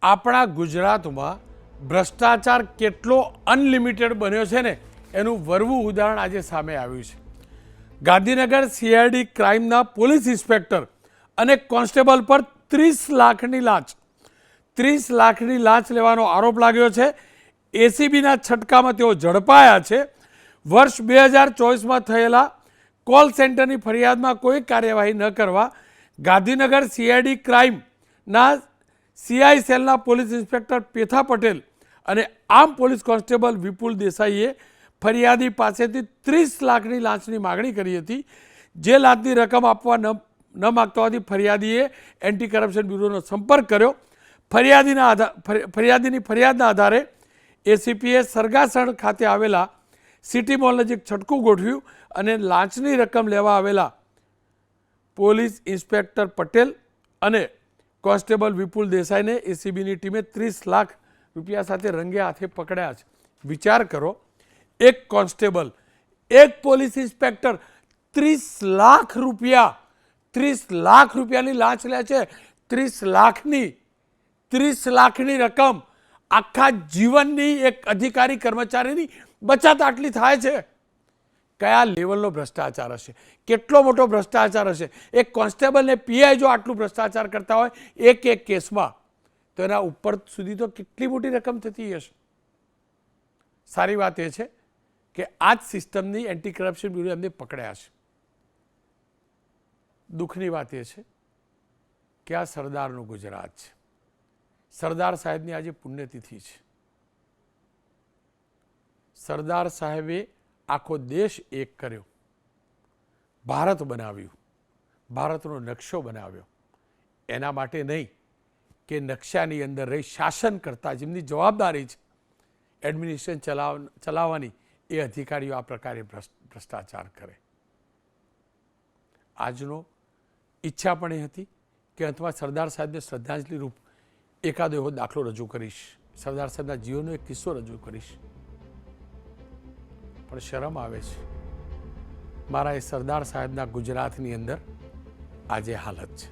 આપણા ગુજરાતમાં ભ્રષ્ટાચાર કેટલો અનલિમિટેડ બન્યો છે ને એનું વરવું ઉદાહરણ આજે સામે આવ્યું છે. ગાંધીનગર સીઆઈડી ક્રાઇમના પોલીસ ઇન્સ્પેક્ટર અને કોન્સ્ટેબલ પર 30 લાખની લાંચ લેવાનો આરોપ લાગ્યો છે. એસીબીના છટકામાં તેઓ ઝડપાયા છે. વર્ષ 2024માં થયેલા કોલ સેન્ટરની ફરિયાદમાં કોઈ કાર્યવાહી ન કરવા ગાંધીનગર સીઆઈડી ક્રાઇમના સીઆઈ સેલના પોલીસ ઇન્સ્પેક્ટર પેથા પટેલ અને આમ પોલીસ કોન્સ્ટેબલ વિપુલ દેસાઈએ ફરિયાદી પાસેથી 30 લાખની લાંચની માગણી કરી હતી. જે લાંચની રકમ આપવા ન માગતા હોવાથી ફરિયાદીએ એન્ટી કરપ્શન બ્યુરોનો સંપર્ક કર્યો. ફરિયાદીની ફરિયાદના આધારે એસીપીએ સરગાસણ ખાતે આવેલા સિટી મોલ નજીક છટકું ગોઠવ્યું અને લાંચની રકમ લેવા આવેલા પોલીસ ઇન્સ્પેક્ટર પટેલ અને કોન્સ્ટેબલ વિપુલ દેસાઈને એસીબીની ટીમે 30 લાખ રૂપિયા સાથે રંગે હાથે પકડ્યા છે. વિચાર કરો, એક કોન્સ્ટેબલ, એક પોલીસ ઇન્સ્પેક્ટર 30 લાખ રૂપિયાની લાંચ લે છે. 30 લાખની રકમ આખા જીવનની એક અધિકારી કર્મચારીની બચત આટલી થાય છે. કયા લેવલનો ભ્રષ્ટાચાર હશે? કેટલો મોટો ભ્રષ્ટાચાર હશે? એક કોન્સ્ટેબલ ને પીઆઈ જો આટલું ભ્રષ્ટાચાર કરતા હોય એક કેસમાં, તો એના ઉપર સુધી તો કેટલી મોટી રકમ થતી હશે. સારી વાત એ છે કે આ જ સિસ્ટમની એન્ટી કરપ્શન બ્યુરો એમને પકડ્યા છે. દુઃખની વાત એ છે કે આ સરદારનું ગુજરાત છે. સરદાર સાહેબની આજે પુણ્યતિથિ છે. સરદાર સાહેબે આખો દેશ એક કર્યો, ભારત બનાવ્યું, ભારતનો નકશો બનાવ્યો. એના માટે નહીં કે નકશાની અંદર રહી શાસન કરતા જેમની જવાબદારી છે એડમિનિસ્ટ્રેશન ચલાવવાની, એ અધિકારીઓ આ પ્રકારે ભ્રષ્ટાચાર કરે. આજનો ઈચ્છા પણ એ હતી કે અંતમાં સરદાર સાહેબને શ્રદ્ધાંજલિ રૂપ એકાદો એવો દાખલો રજૂ કરીશ, સરદાર સાહેબના જીવનનો એક કિસ્સો રજૂ કરીશ. પણ શરમ આવે છે, મારા એ સરદાર સાહેબના ગુજરાતની અંદર આજે હાલત છે.